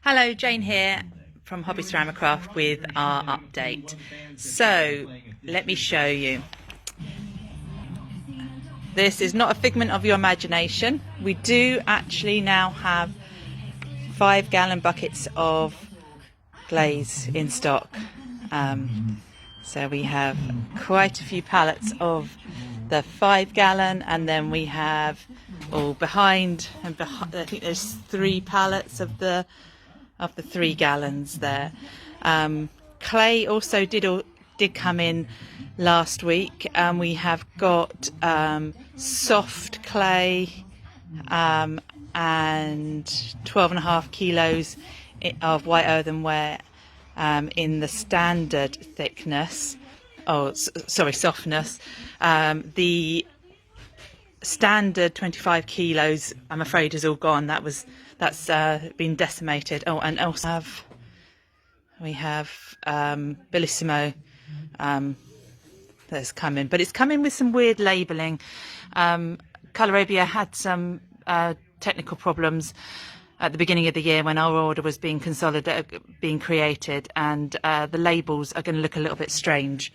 Hello, Jane here from Hobby Ceramicraft with our update. So, let me show you. This is not a figment of your imagination. We do actually now have 5-gallon buckets of glaze in stock. So we have quite a few pallets of the 5-gallon, and then we have behind, I think there's 3 pallets of the 3 gallons there. Clay also did come in last week, and we have got soft clay and 12.5 kilos of white earthenware in the standard thickness. Softness. The standard 25 kilos, I'm afraid, is all gone. That's been decimated. Oh, and also we have Bellissimo that's coming, but it's coming with some weird labelling. Colorabia had some technical problems at the beginning of the year when our order was being created, and the labels are going to look a little bit strange.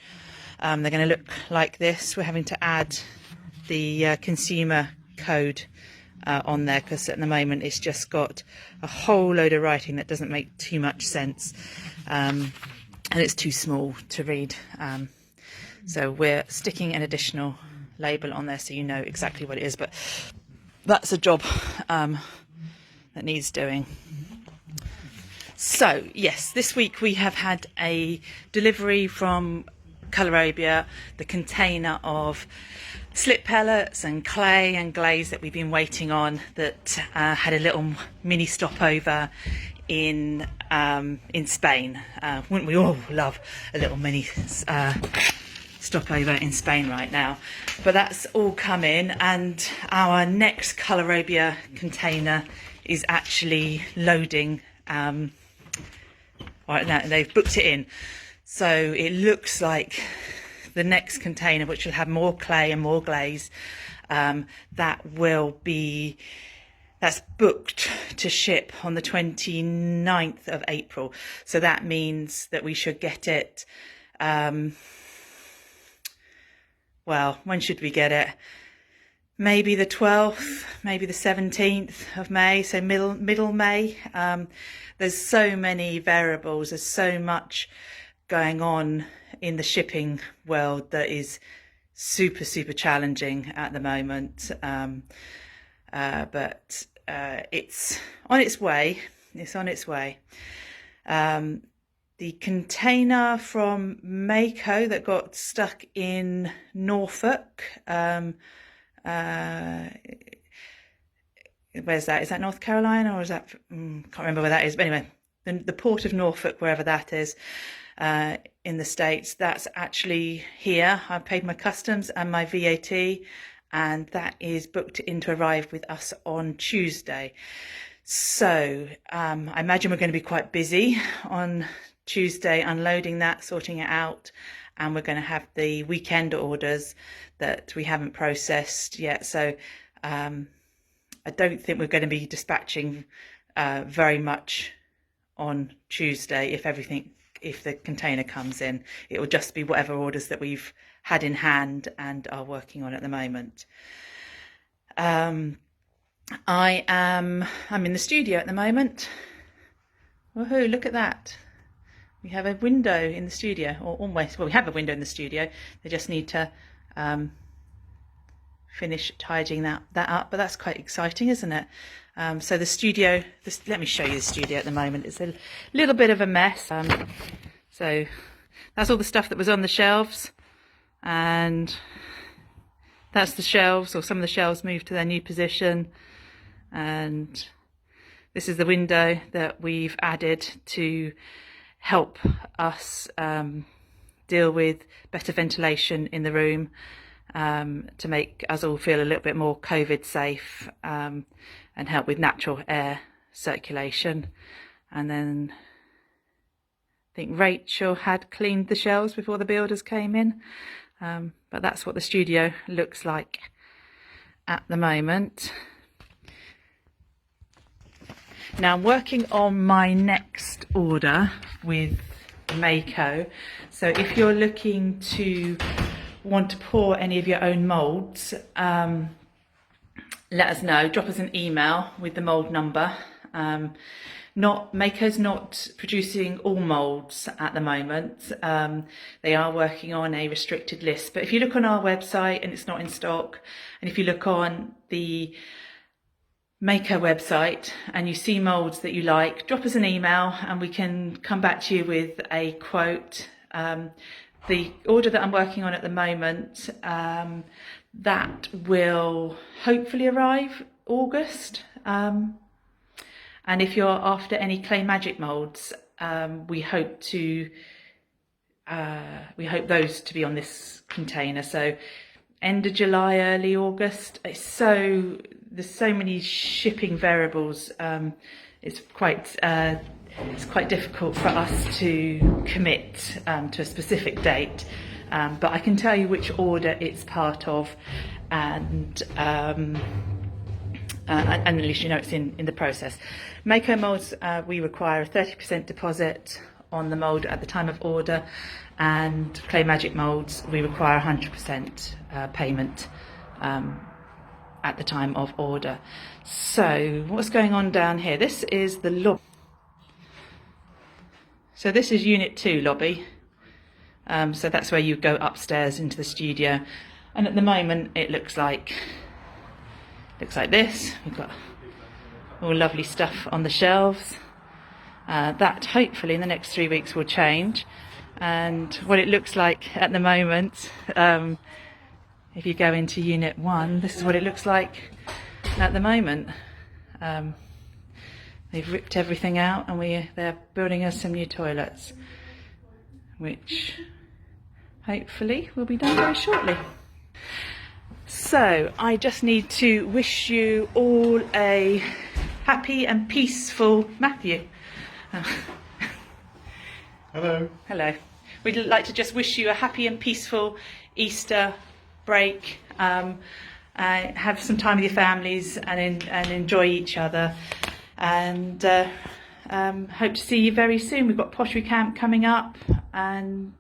They're going to look like this. We're having to add the consumer code on there, because at the moment it's just got a whole load of writing that doesn't make too much sense, and it's too small to read. So we're sticking an additional label on there so you know exactly what it is, but that's a job that needs doing. So yes, this week we have had a delivery from Colorabia, the container of slip pellets and clay and glaze that we've been waiting on, that had a little mini stopover in Spain. Wouldn't we all love a little mini stopover in Spain right now? But that's all come in, and our next Colorabia container is actually loading. Right now they've booked it in, so it looks like the next container, which will have more clay and more glaze, that's booked to ship on the 29th of April. So that means that we should get it, well, when should we get it? Maybe the 12th, maybe the 17th of May, so middle May. There's so many variables, there's so much going on in the shipping world that is super challenging at the moment, but it's on its way. The container from Mako that got stuck in Norfolk, where's that? Is that North Carolina, or is that, can't remember where that is, but anyway, the port of Norfolk, wherever that is, in the States, that's actually here. I paid my customs and my VAT, and that is booked in to arrive with us on Tuesday. So I imagine we're going to be quite busy on Tuesday unloading that, sorting it out, and we're going to have the weekend orders that we haven't processed yet. So I don't think we're going to be dispatching very much on Tuesday. If the container comes in, it will just be whatever orders that we've had in hand and are working on at the moment. I'm in the studio at the moment. Woohoo, look at that. We have a window in the studio, or almost, well, we have a window in the studio. They just need to finish tidying that up, but that's quite exciting, isn't it? So the studio, let me show you the studio at the moment. It's a little bit of a mess. So that's all the stuff that was on the shelves, and that's the shelves, or some of the shelves moved to their new position. And this is the window that we've added to help us deal with better ventilation in the room, to make us all feel a little bit more COVID safe, and help with natural air circulation. And then I think Rachel had cleaned the shelves before the builders came in, but that's what the studio looks like at the moment. Now I'm working on my next order with Mako. So if you're looking to want to pour any of your own moulds, let us know. Drop us an email with the mould number. Mako's not producing all moulds at the moment. They are working on a restricted list, but if you look on our website and it's not in stock, and if you look on the Mako website and you see moulds that you like, drop us an email and we can come back to you with a quote. The order that I'm working on at the moment, that will hopefully arrive August. And if you're after any clay magic moulds, we hope those to be on this container. So end of July, early August. There's so many shipping variables. It's quite difficult for us to commit to a specific date. But I can tell you which order it's part of, and at least you know it's in the process. Mako moulds, we require a 30% deposit on the mould at the time of order, and clay magic moulds we require 100% payment at the time of order. So what's going on down here? This is the lobby. So this is Unit 2 lobby. So that's where you go upstairs into the studio, and at the moment it looks like this. We've got all lovely stuff on the shelves. That hopefully in the next 3 weeks will change. And what it looks like at the moment, if you go into Unit 1, this is what it looks like at the moment. They've ripped everything out and they're building us some new toilets, which hopefully will be done very shortly. So I just need to wish you all a happy and peaceful Matthew. Hello. Hello. We'd like to just wish you a happy and peaceful Easter break. Have some time with your families and enjoy each other. And hope to see you very soon. We've got Pottery Camp coming up, and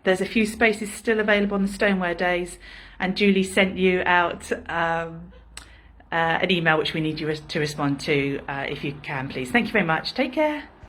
there's a few spaces still available on the stoneware days. And Julie sent you out an email which we need you to respond to if you can, please. Thank you very much. Take care.